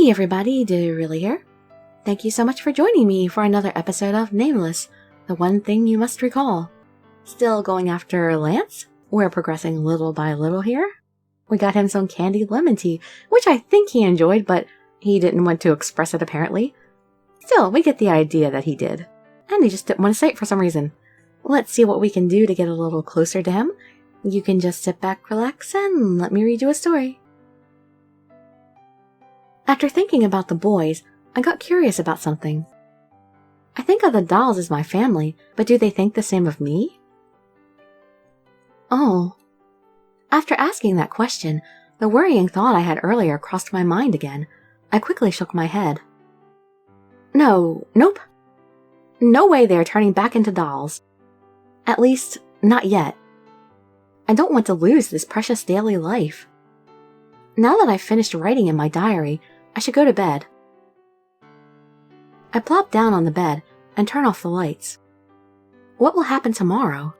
Hey everybody, Dirili here. Thank you so much for joining me for another episode of Nameless, the one thing you must recall. Still going after Lance? We're progressing little by little here. We got him some candied lemon tea, which I think he enjoyed, but he didn't want to express it apparently. Still, we get the idea that he did. And he just didn't want to say it for some reason. Let's see what we can do to get a little closer to him. You can just sit back, relax, and let me read you a story. After thinking about the boys, I got curious about something. I think of the dolls as my family, but do they think the same of me? Oh. After asking that question, the worrying thought I had earlier crossed my mind again. I quickly shook my head. Nope. No way they're turning back into dolls. At least, not yet. I don't want to lose this precious daily life. Now that I've finished writing in my diary, I should go to bed. I plop down on the bed and turn off the lights. What will happen tomorrow?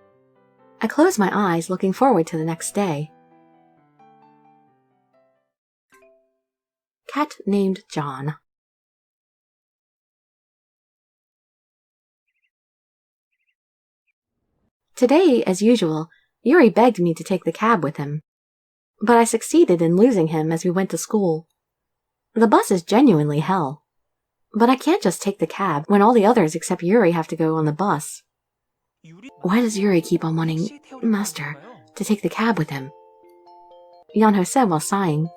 I close my eyes, looking forward to the next day. Cat named John. Today, as usual, Yuri begged me to take the cab with him. But I succeeded in losing him as we went to school. The bus is genuinely hell. But I can't just take the cab when all the others except Yuri have to go on the bus. Why does Yuri keep on wanting Master to take the cab with him? Yanho said while sighing.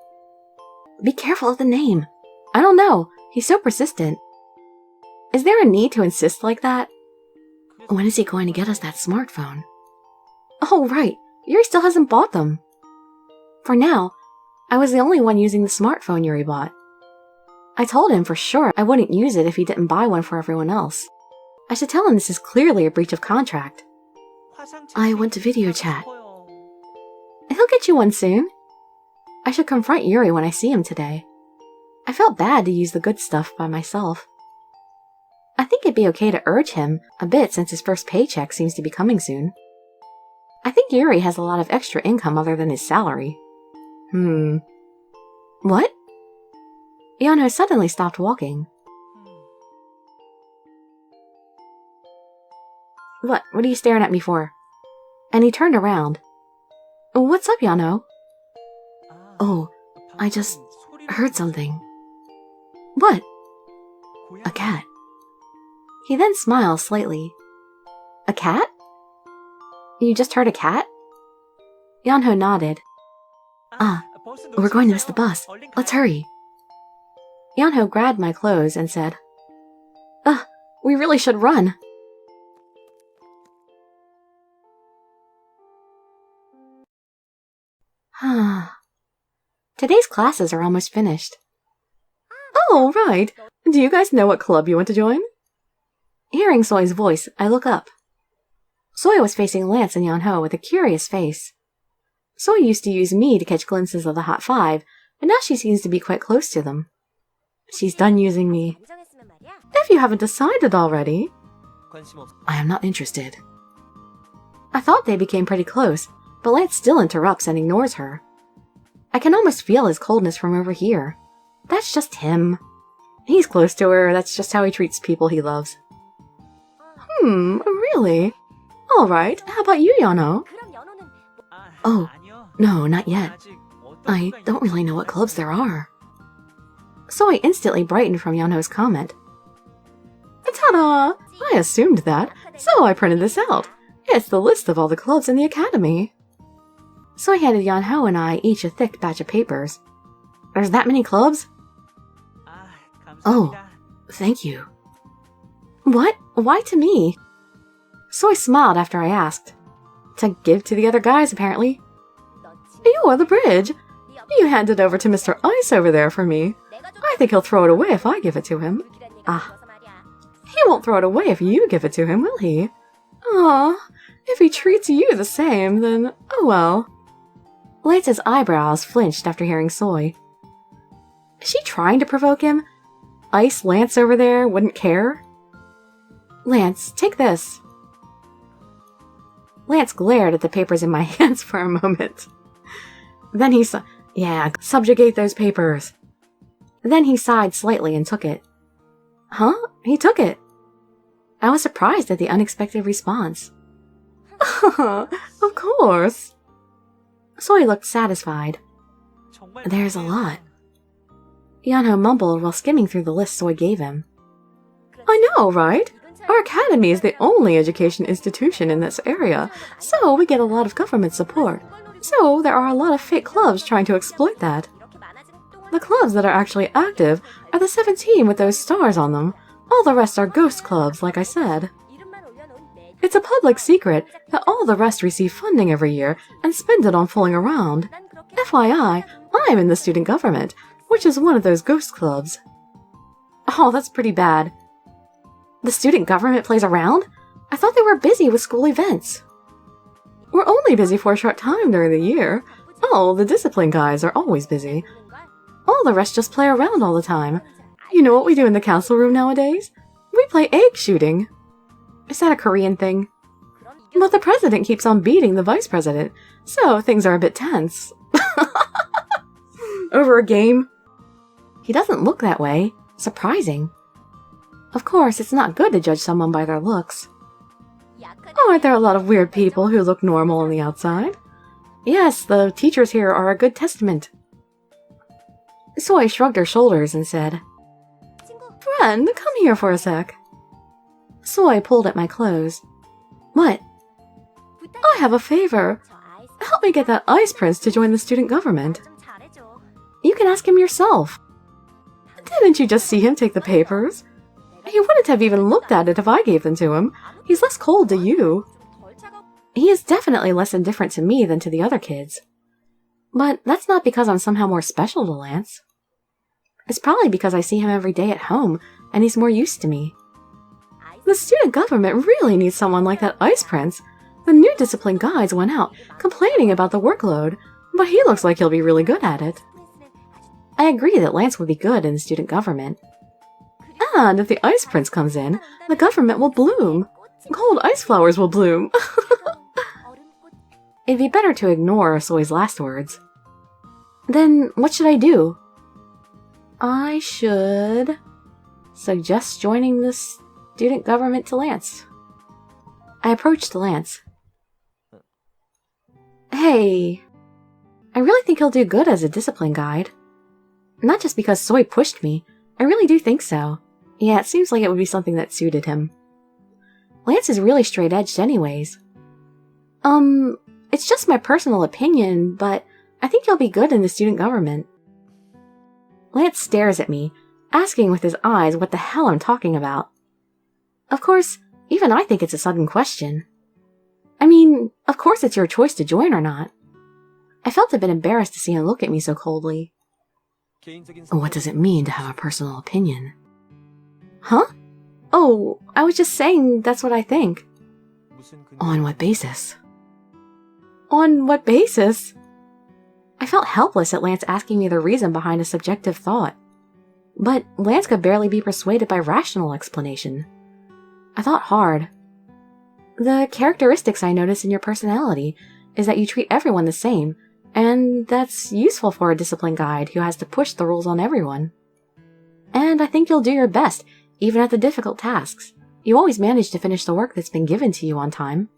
Be careful of the name. I don't know. He's so persistent. Is there a need to insist like that? When is he going to get us that smartphone? Oh, right. Yuri still hasn't bought them. For now, I was the only one using the smartphone Yuri bought. I told him for sure I wouldn't use it if he didn't buy one for everyone else. I should tell him this is clearly a breach of contract. I want to video chat. He'll get you one soon. I should confront Yuri when I see him today. I felt bad to use the good stuff by myself. I think it'd be okay to urge him a bit since his first paycheck seems to be coming soon. I think Yuri has a lot of extra income other than his salary. What? Yanho suddenly stopped walking. What are you staring at me for? And he turned around. What's up, Yanho? Oh, I just heard something. What? A cat. He then smiled slightly. A cat? You just heard a cat? Yanho nodded. We're going to miss the bus. Let's hurry. Yanho grabbed my clothes and said, we really should run. Today's classes are almost finished. Oh, right. Do you guys know what club you want to join? Hearing Soy's voice, I look up. Soy was facing Lance and Yanho with a curious face. Soy used to use me to catch glimpses of the Hot Five, but now she seems to be quite close to them. She's done using me. If you haven't decided already. I am not interested. I thought they became pretty close, but Lance still interrupts and ignores her. I can almost feel his coldness from over here. That's just him. He's close to her, that's just how he treats people he loves. Really? Alright, how about you, Yanho? Oh, no, not yet. I don't really know what clubs there are. Soy instantly brightened from Yanho's comment. Ta-da! I assumed that, so I printed this out. It's the list of all the clubs in the academy. Soy handed Yanho and I each a thick batch of papers. There's that many clubs? Oh, thank you. What? Why to me? Soy smiled after I asked. To give to the other guys, apparently. You are the bridge. You hand it over to Mr. Ice over there for me. I think he'll throw it away if I give it to him. He won't throw it away if you give it to him, will he? If he treats you the same, then oh well. Lance's eyebrows flinched after hearing Soy. Is she trying to provoke him? Ice Lance over there wouldn't care? Lance, take this. Lance glared at the papers in my hands for a moment. Then he said, yeah, subjugate those papers. Then he sighed slightly and took it. Huh? He took it. I was surprised at the unexpected response. Of course. Soy looked satisfied. There's a lot. Yanho mumbled while skimming through the list Soy gave him. I know, right? Our academy is the only education institution in this area, so we get a lot of government support. So there are a lot of fake clubs trying to exploit that. The clubs that are actually active are the 17 with those stars on them. All the rest are ghost clubs, like I said. It's a public secret that all the rest receive funding every year and spend it on fooling around. FYI, I'm in the student government, which is one of those ghost clubs. Oh, that's pretty bad. The student government plays around? I thought they were busy with school events. We're only busy for a short time during the year. Oh, the discipline guys are always busy. All the rest just play around all the time. You know what we do in the council room nowadays? We play egg shooting. Is that a Korean thing? But the president keeps on beating the vice president, so things are a bit tense. Over a game? He doesn't look that way. Surprising. Of course, it's not good to judge someone by their looks. Aren't there a lot of weird people who look normal on the outside? Yes, the teachers here are a good testament. Soy shrugged her shoulders and said, Friend, come here for a sec. Soy pulled at my clothes. What? I have a favor. Help me get that ice prince to join the student government. You can ask him yourself. Didn't you just see him take the papers? He wouldn't have even looked at it if I gave them to him. He's less cold to you. He is definitely less indifferent to me than to the other kids. But that's not because I'm somehow more special to Lance. It's probably because I see him every day at home, and he's more used to me. The student government really needs someone like that ice prince. The new discipline guides went out, complaining about the workload, but he looks like he'll be really good at it. I agree that Lance would be good in the student government. And if the ice prince comes in, the government will bloom. Cold ice flowers will bloom. It'd be better to ignore Soy's last words. Then what should I do? I should suggest joining the student government to Lance. I approached Lance. Hey, I really think he'll do good as a discipline guide. Not just because Soy pushed me, I really do think so. Yeah, it seems like it would be something that suited him. Lance is really straight-edged anyways. It's just my personal opinion, but I think he'll be good in the student government. Lance stares at me, asking with his eyes what the hell I'm talking about. Of course, even I think it's a sudden question. I mean, of course it's your choice to join or not. I felt a bit embarrassed to see him look at me so coldly. What does it mean to have a personal opinion? Huh? Oh, I was just saying that's what I think. On what basis? On what basis? I felt helpless at Lance asking me the reason behind a subjective thought. But Lance could barely be persuaded by rational explanation. I thought hard. The characteristics I notice in your personality is that you treat everyone the same, and that's useful for a discipline guide who has to push the rules on everyone. And I think you'll do your best, even at the difficult tasks. You always manage to finish the work that's been given to you on time.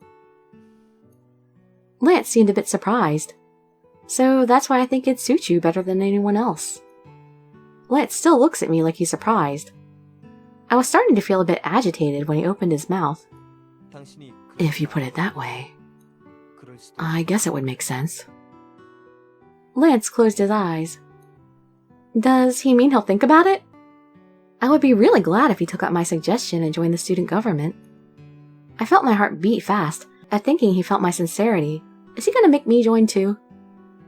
Lance seemed a bit surprised. So that's why I think it suits you better than anyone else. Lance still looks at me like he's surprised. I was starting to feel a bit agitated when he opened his mouth. If you put it that way, I guess it would make sense. Lance closed his eyes. Does he mean he'll think about it? I would be really glad if he took up my suggestion and joined the student government. I felt my heart beat fast at thinking he felt my sincerity. Is he going to make me join too?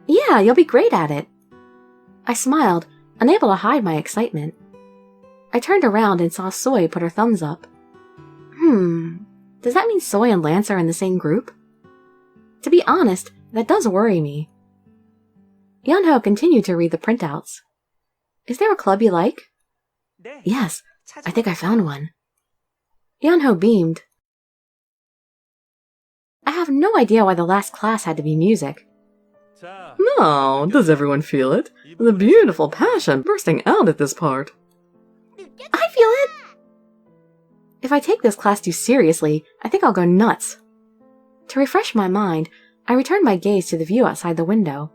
Yeah, you'll be great at it. I smiled, unable to hide my excitement. I turned around and saw Soy put her thumbs up. Does that mean Soy and Lance are in the same group? To be honest, that does worry me. Yeonho continued to read the printouts. Is there a club you like? Yes, I think I found one. Yeonho beamed. I have no idea why the last class had to be music. Now, does everyone feel it? The beautiful passion bursting out at this part. I feel it! If I take this class too seriously, I think I'll go nuts. To refresh my mind, I returned my gaze to the view outside the window.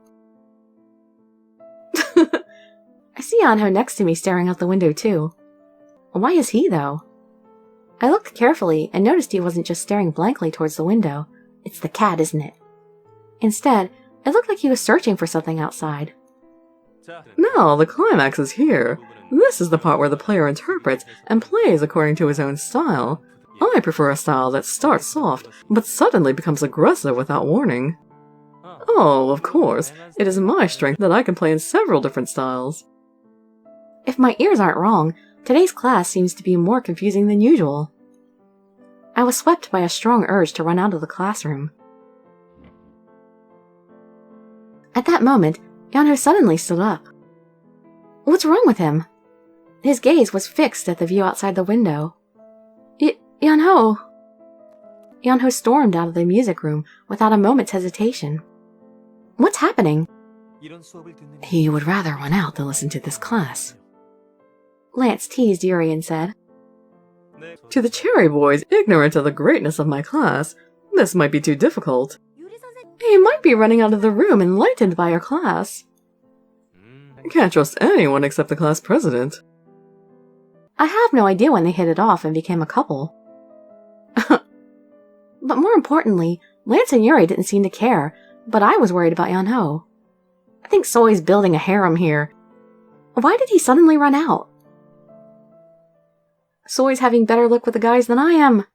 I see Yeonho next to me staring out the window too. Why is he, though? I looked carefully and noticed he wasn't just staring blankly towards the window. It's the cat, isn't it? Instead, it looked like he was searching for something outside. Now, the climax is here. This is the part where the player interprets and plays according to his own style. I prefer a style that starts soft, but suddenly becomes aggressive without warning. Oh, of course, it is my strength that I can play in several different styles. If my ears aren't wrong, today's class seems to be more confusing than usual. I was swept by a strong urge to run out of the classroom. At that moment, Yeonho suddenly stood up. What's wrong with him? His gaze was fixed at the view outside the window. Yeonho! Yeonho stormed out of the music room without a moment's hesitation. What's happening? He would rather run out than listen to this class. Lance teased Yuri and said, To the cherry boys ignorant of the greatness of my class, this might be too difficult. He might be running out of the room enlightened by your class. Can't trust anyone except the class president. I have no idea when they hit it off and became a couple. But more importantly, Lance and Yuri didn't seem to care, but I was worried about Yeonho. I think Soi's building a harem here. Why did he suddenly run out? Soi's having better luck with the guys than I am.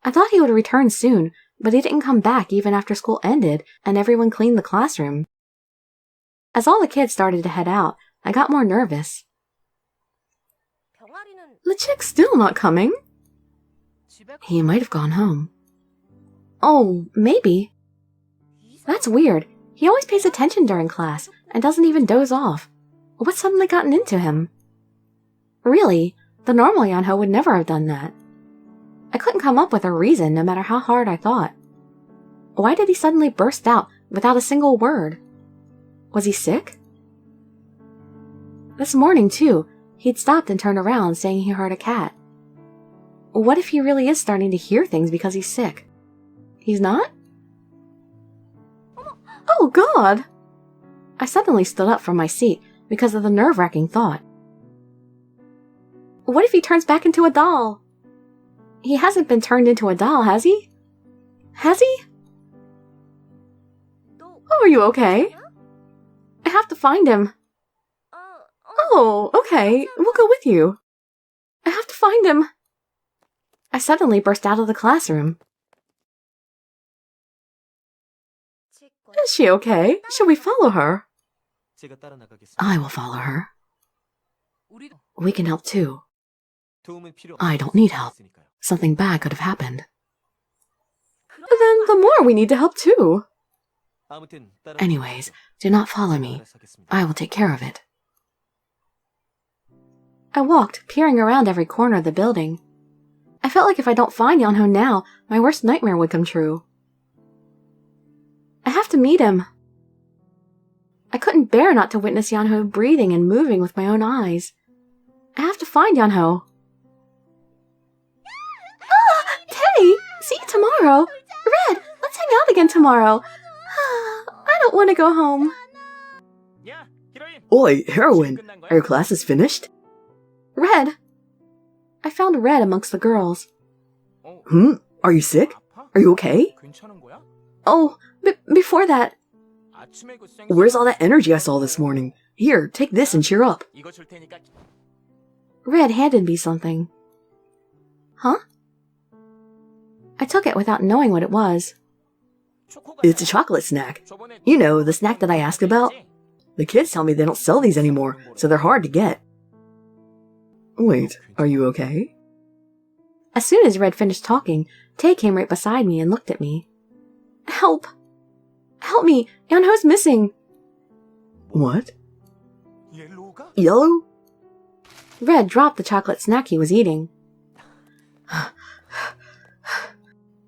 I thought he would return soon, but he didn't come back even after school ended and everyone cleaned the classroom. As all the kids started to head out, I got more nervous. The chick's still not coming. He might have gone home. Oh, maybe. That's weird. He always pays attention during class and doesn't even doze off. What's suddenly gotten into him? Really, the normal Yeonho would never have done that. I couldn't come up with a reason no matter how hard I thought. Why did he suddenly burst out without a single word? Was he sick? This morning, too, he'd stopped and turned around saying he heard a cat. What if he really is starting to hear things because he's sick? He's not? Oh, God! I suddenly stood up from my seat because of the nerve-wracking thought. What if he turns back into a doll? He hasn't been turned into a doll, has he? Has he? Oh, are you okay? I have to find him. Oh, okay, we'll go with you. I have to find him. I suddenly burst out of the classroom. Is she okay? Should we follow her? I will follow her. We can help too. I don't need help. Something bad could have happened. Then the more we need to help too. Anyways, do not follow me. I will take care of it. I walked, peering around every corner of the building. I felt like if I don't find Yeonho now, my worst nightmare would come true. I have to meet him. I couldn't bear not to witness Yeonho breathing and moving with my own eyes. I have to find Yeonho. Ah! Tay! See you tomorrow! Red! Let's hang out again tomorrow! I don't want to go home. Oi, Heroine! Are your classes finished? Red! I found Red amongst the girls. Are you sick? Are you okay? Oh, before that... Where's all that energy I saw this morning? Here, take this and cheer up. Red handed me something. Huh? I took it without knowing what it was. It's a chocolate snack. You know, the snack that I asked about. The kids tell me they don't sell these anymore, so they're hard to get. Wait, are you okay? As soon as Red finished talking, Tay came right beside me and looked at me. Help! Help me! Yeonho's missing! What? Yellow? Red dropped the chocolate snack he was eating.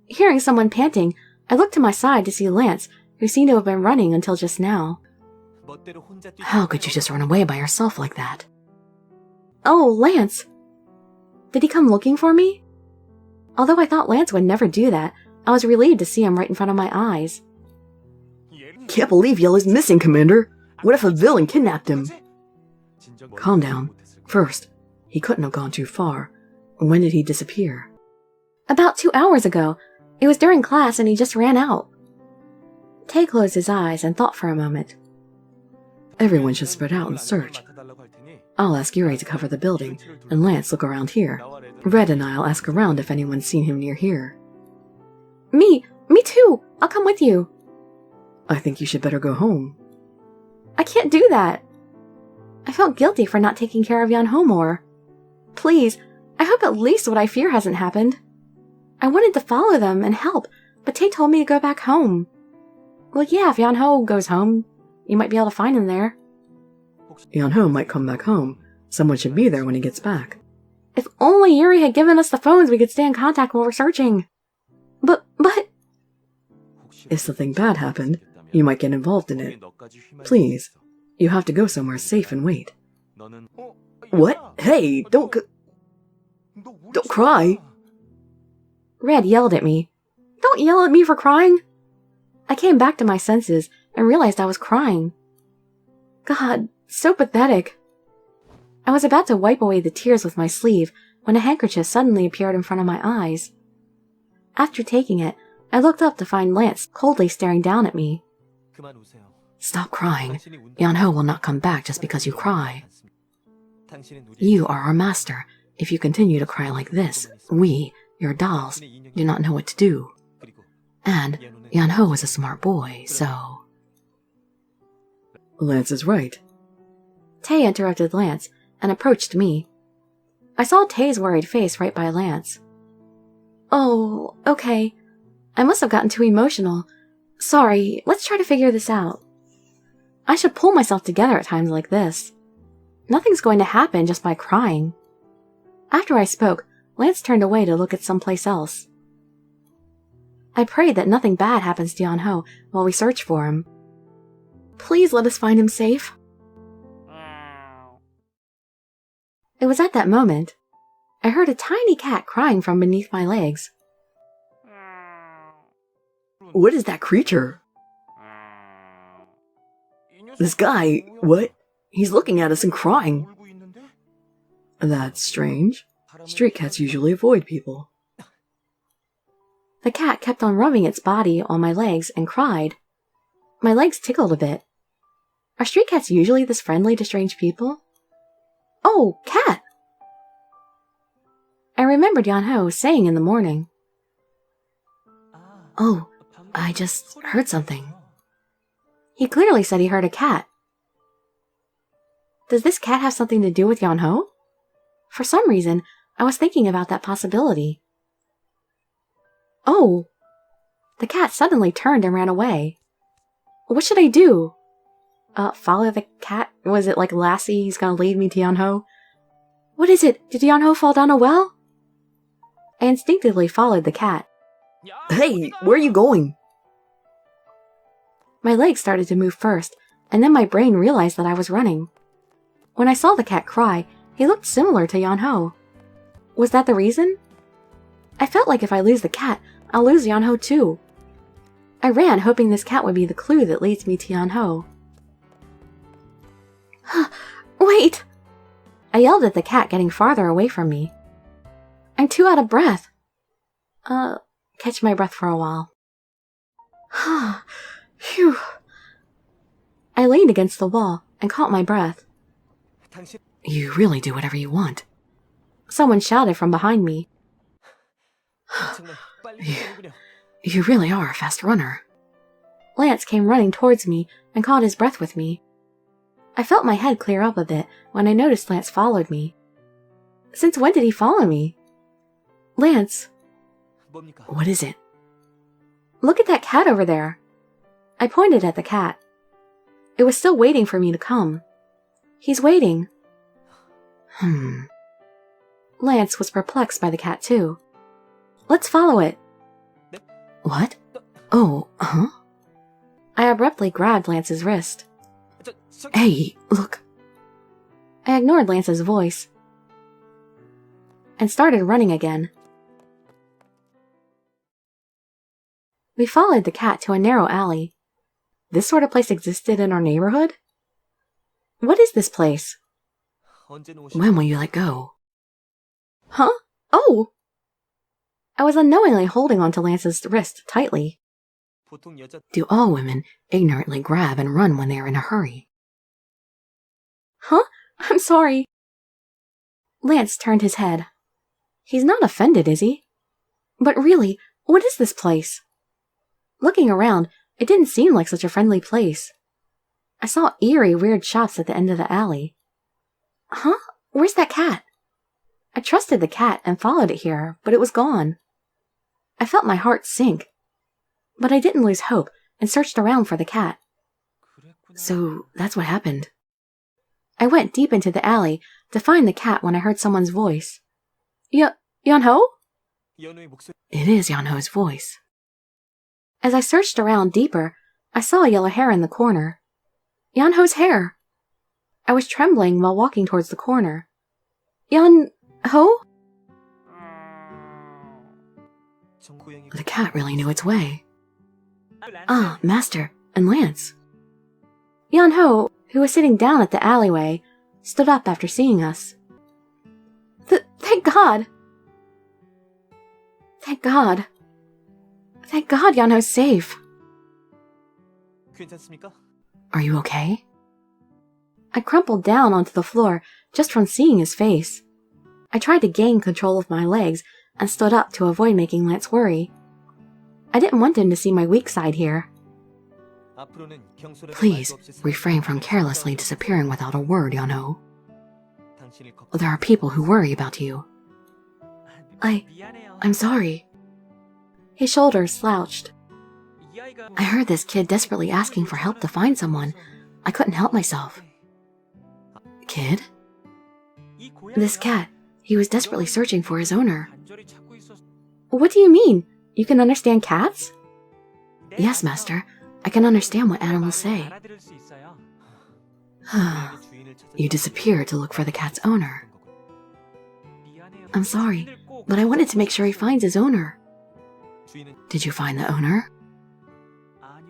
Hearing someone panting, I looked to my side to see Lance, who seemed to have been running until just now. How could you just run away by yourself like that? Oh, Lance! Did he come looking for me? Although I thought Lance would never do that, I was relieved to see him right in front of my eyes. Can't believe Yell is missing, Commander. What if a villain kidnapped him? Calm down. First, he couldn't have gone too far. When did he disappear? About 2 hours ago. It was during class and he just ran out. Tay closed his eyes and thought for a moment. Everyone should spread out and search. I'll ask Yuri to cover the building, and Lance look around here. Red and I'll ask around if anyone's seen him near here. Me too! I'll come with you. I think you should better go home. I can't do that. I felt guilty for not taking care of Yeonho more. Please, I hope at least what I fear hasn't happened. I wanted to follow them and help, but Tay told me to go back home. Well, yeah, if Yeonho goes home, you might be able to find him there. Yeonho might come back home. Someone should be there when he gets back. If only Yuri had given us the phones, we could stay in contact while we're searching. But... If something bad happened, you might get involved in it. Please, you have to go somewhere safe and wait. What? Hey, don't cry! Red yelled at me. Don't yell at me for crying! I came back to my senses and realized I was crying. God, so pathetic. I was about to wipe away the tears with my sleeve when a handkerchief suddenly appeared in front of my eyes. After taking it, I looked up to find Lance coldly staring down at me. Stop crying. Yeonho will not come back just because you cry. You are our master. If you continue to cry like this, we, your dolls, do not know what to do. And Yeonho is a smart boy, so... Lance is right. Tay interrupted Lance and approached me. I saw Tay's worried face right by Lance. Oh, okay. I must have gotten too emotional. Sorry, let's try to figure this out. I should pull myself together at times like this. Nothing's going to happen just by crying. After I spoke, Lance turned away to look at someplace else. I prayed that nothing bad happens to Yeonho while we search for him. Please let us find him safe. It was at that moment I heard a tiny cat crying from beneath my legs. What is that creature? This guy, what? He's looking at us and crying. That's strange. Street cats usually avoid people. The cat kept on rubbing its body on my legs and cried. My legs tickled a bit. Are street cats usually this friendly to strange people? Oh, cat! I remembered Yeonho saying in the morning. Oh, I just heard something. He clearly said he heard a cat. Does this cat have something to do with Yeonho? For some reason, I was thinking about that possibility. Oh! The cat suddenly turned and ran away. What should I do? Follow the cat? Was it like Lassie, he's gonna lead me to Yeonho? What is it? Did Yeonho fall down a well? I instinctively followed the cat. Hey, where are you going? My legs started to move first, and then my brain realized that I was running. When I saw the cat cry, he looked similar to Yeonho. Was that the reason? I felt like if I lose the cat, I'll lose Yeonho too. I ran, hoping this cat would be the clue that leads me to Yeonho. Wait! I yelled at the cat, getting farther away from me. I'm too out of breath. Catch my breath for a while. Phew. I leaned against the wall and caught my breath. You really do whatever you want. Someone shouted from behind me. You really are a fast runner. Lance came running towards me and caught his breath with me. I felt my head clear up a bit when I noticed Lance followed me. Since when did he follow me? Lance. What is it? Look at that cat over there. I pointed at the cat. It was still waiting for me to come. He's waiting. Lance was perplexed by the cat too. Let's follow it. What? Oh, huh? I abruptly grabbed Lance's wrist. Hey, look. I ignored Lance's voice and started running again. We followed the cat to a narrow alley. This sort of place existed in our neighborhood? What is this place? When will you let go? Huh? Oh! I was unknowingly holding onto Lance's wrist tightly. Do all women ignorantly grab and run when they are in a hurry? Huh? I'm sorry. Lance turned his head. He's not offended, is he? But really, what is this place? Looking around, it didn't seem like such a friendly place. I saw eerie, weird shops at the end of the alley. Huh? Where's that cat? I trusted the cat and followed it here, but it was gone. I felt my heart sink. But I didn't lose hope and searched around for the cat. So that's what happened. I went deep into the alley to find the cat when I heard someone's voice. Yeonho? It is Yeonho's voice. As I searched around deeper, I saw yellow hair in the corner. Yeonho's hair. I was trembling while walking towards the corner. Yeonho? The cat really knew its way. Ah, Master and Lance. Yeonho, who was sitting down at the alleyway, stood up after seeing us. Thank God! Thank God. Thank God Yeonho's safe. Are you okay? I crumpled down onto the floor just from seeing his face. I tried to gain control of my legs and stood up to avoid making Lance worry. I didn't want him to see my weak side here. Please refrain from carelessly disappearing without a word, Yeonho. There are people who worry about you. I'm sorry. His shoulders slouched. I heard this kid desperately asking for help to find someone. I couldn't help myself. Kid? This cat. He was desperately searching for his owner. What do you mean? You can understand cats? Yes, Master. I can understand what animals say. You disappeared to look for the cat's owner. I'm sorry, but I wanted to make sure he finds his owner. Did you find the owner?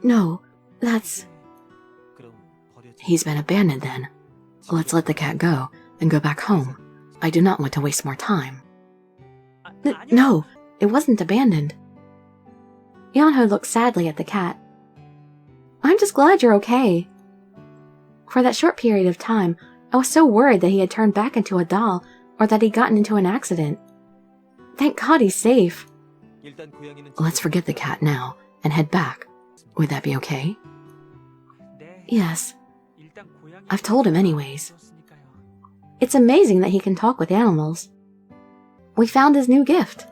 No, that's... He's been abandoned then. Let's let the cat go and go back home. I do not want to waste more time. No, it wasn't abandoned. Yeonho looked sadly at the cat. I'm just glad you're okay. For that short period of time, I was so worried that he had turned back into a doll or that he'd gotten into an accident. Thank God he's safe. Let's forget the cat now and head back. Would that be okay? Yes. I've told him anyways. It's amazing that he can talk with animals. We found his new gift.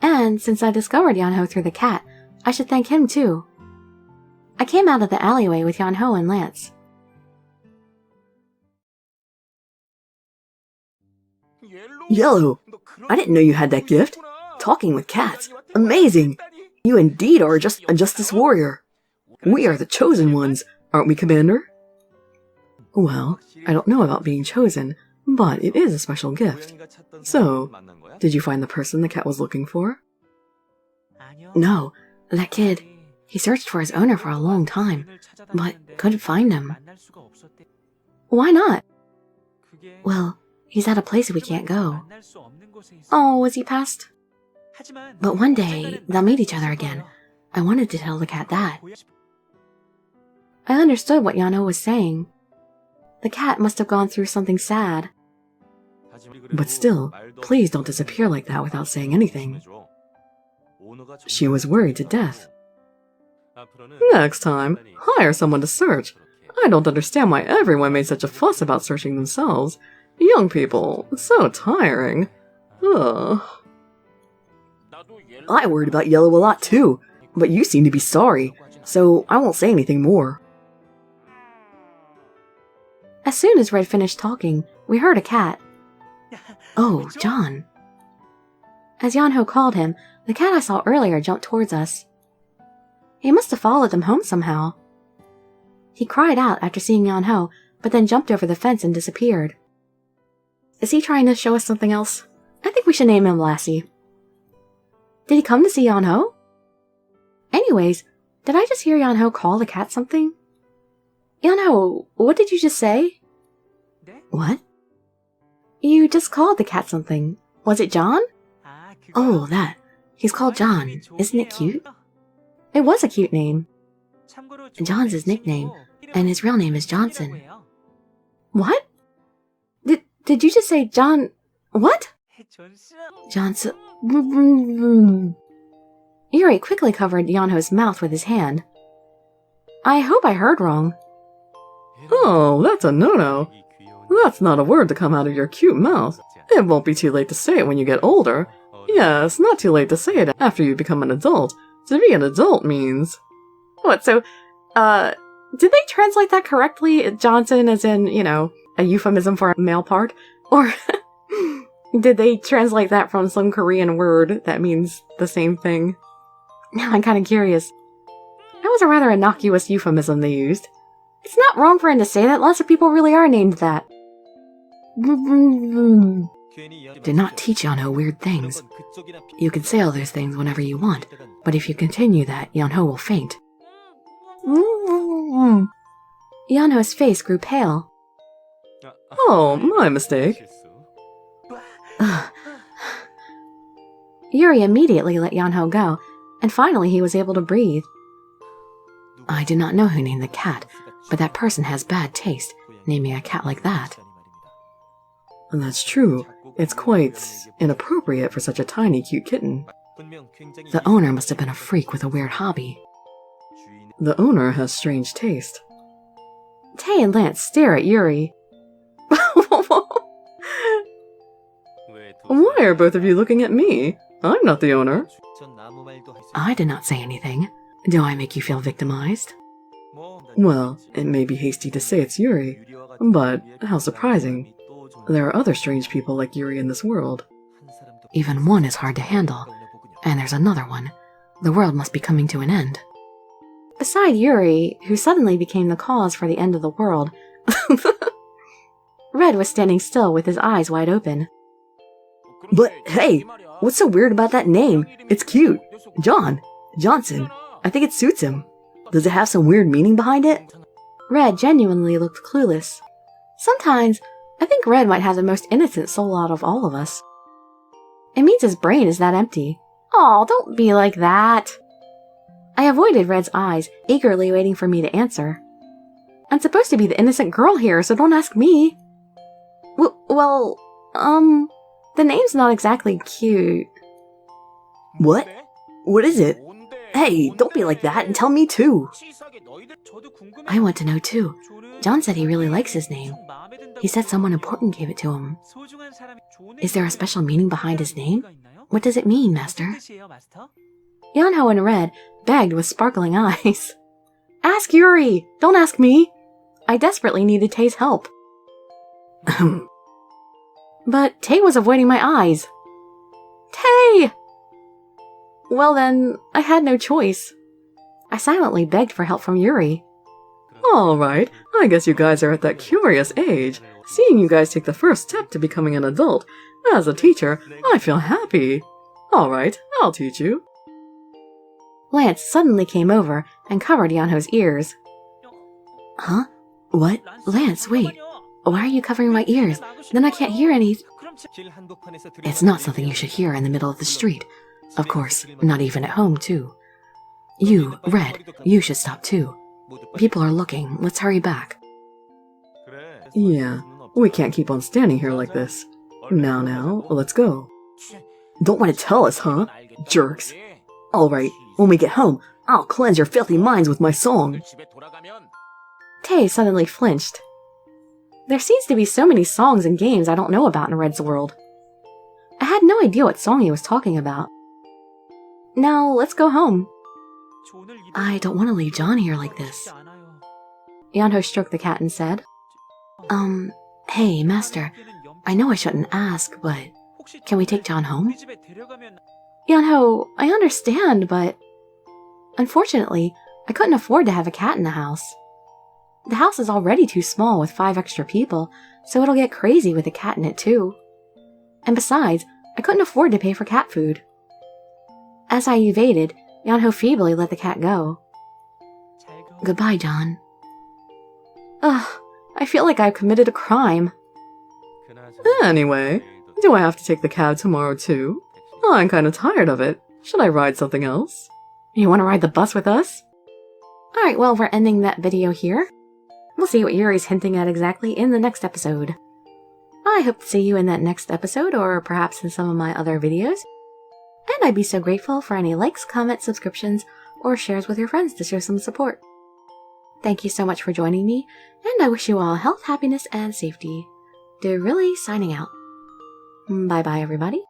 And since I discovered Yeonho through the cat, I should thank him too. I came out of the alleyway with Yeonho and Lance. Yellow, I didn't know you had that gift. Talking with cats. Amazing. You indeed are just a justice warrior. We are the chosen ones, aren't we, Commander? Well, I don't know about being chosen, but it is a special gift. So, did you find the person the cat was looking for? No, that kid. He searched for his owner for a long time, but couldn't find him. Why not? Well, he's at a place we can't go. Oh, was he passed? But one day, they'll meet each other again. I wanted to tell the cat that. I understood what Yeonho was saying. The cat must have gone through something sad. But still, please don't disappear like that without saying anything. She was worried to death. Next time, hire someone to search. I don't understand why everyone made such a fuss about searching themselves. Young people, it's so tiring. Ugh. I worried about Yellow a lot too, but you seem to be sorry, so I won't say anything more. As soon as Red finished talking, we heard a cat. Oh, John. As Yeonho called him, the cat I saw earlier jumped towards us. He must have followed them home somehow. He cried out after seeing Yan-ho, but then jumped over the fence and disappeared. Is he trying to show us something else? I think we should name him Lassie. Did he come to see Yan-ho? Anyways, did I just hear Yan-ho call the cat something? Yan-ho, what did you just say? What? You just called the cat something. Was it John? Oh, that. He's called John. Isn't it cute? It was a cute name. John's his nickname, and his real name is Johnson. What? Did you just say John... What? Johnson... Yuri quickly covered Yan-ho's mouth with his hand. I hope I heard wrong. Oh, that's a no-no. That's not a word to come out of your cute mouth. It won't be too late to say it when you get older. Yes, not too late to say it after you become an adult. To be an adult means... What, so, did they translate that correctly? Johnson as in, a euphemism for a male part? Or did they translate that from some Korean word that means the same thing? Now I'm kind of curious. That was a rather innocuous euphemism they used. It's not wrong for him to say that. Lots of people really are named that. Do not teach Yan-ho weird things. You can say all those things whenever you want, but if you continue that, Yan-ho will faint. Yan-ho's face grew pale. Oh, my mistake. Yuri immediately let Yan-ho go, and finally he was able to breathe. I do not know who named the cat, but that person has bad taste, naming a cat like that. And that's true. It's quite inappropriate for such a tiny, cute kitten. The owner must have been a freak with a weird hobby. The owner has strange taste. Tae and Lance stare at Yuri. Why are both of you looking at me? I'm not the owner. I did not say anything. Do I make you feel victimized? Well, it may be hasty to say it's Yuri, but how surprising. There are other strange people like Yuri in this world. Even one is hard to handle. And there's another one. The world must be coming to an end. Beside Yuri, who suddenly became the cause for the end of the world, Red was standing still with his eyes wide open. But hey, what's so weird about that name? It's cute. Johnson. I think it suits him. Does it have some weird meaning behind it? Red genuinely looked clueless. Sometimes, I think Red might have the most innocent soul out of all of us. It means his brain is that empty. Aw, don't be like that. I avoided Red's eyes, eagerly waiting for me to answer. I'm supposed to be the innocent girl here, so don't ask me. The name's not exactly cute. What? What is it? Hey, don't be like that and tell me too. I want to know too. John said he really likes his name. He said someone important gave it to him. Is there a special meaning behind his name? What does it mean, Master? Yan-ho and Red begged with sparkling eyes. Ask Yuri! Don't ask me! I desperately needed Tae's help. But Tae was avoiding my eyes. Tae! Well then, I had no choice. I silently begged for help from Yuri. Alright, I guess you guys are at that curious age. Seeing you guys take the first step to becoming an adult, as a teacher, I feel happy. Alright, I'll teach you. Lance suddenly came over and covered Yan-ho's ears. Huh? What? Lance, wait. Why are you covering my ears? Then I can't hear any... It's not something you should hear in the middle of the street. Of course, not even at home, too. You, Red, you should stop too. People are looking. Let's hurry back. Yeah, we can't keep on standing here like this. Now, let's go. Don't want to tell us, huh? Jerks. Alright, when we get home, I'll cleanse your filthy minds with my song. Tae suddenly flinched. There seems to be so many songs and games I don't know about in Red's world. I had no idea what song he was talking about. Now, let's go home. I don't want to leave John here like this. Yan-ho stroked the cat and said, Hey, Master, I know I shouldn't ask, but can we take John home? Yan-ho, I understand, but... Unfortunately, I couldn't afford to have a cat in the house. The house is already too small with 5 extra people, so it'll get crazy with a cat in it too. And besides, I couldn't afford to pay for cat food. As I evaded, Yanho feebly let the cat go. Goodbye, John. Ugh, I feel like I've committed a crime. Anyway, do I have to take the cab tomorrow too? I'm kind of tired of it. Should I ride something else? You want to ride the bus with us? Alright, well, we're ending that video here. We'll see what Yuri's hinting at exactly in the next episode. I hope to see you in that next episode, or perhaps in some of my other videos. And I'd be so grateful for any likes, comments, subscriptions, or shares with your friends to show some support. Thank you so much for joining me, and I wish you all health, happiness, and safety. Dirili signing out. Bye-bye, everybody.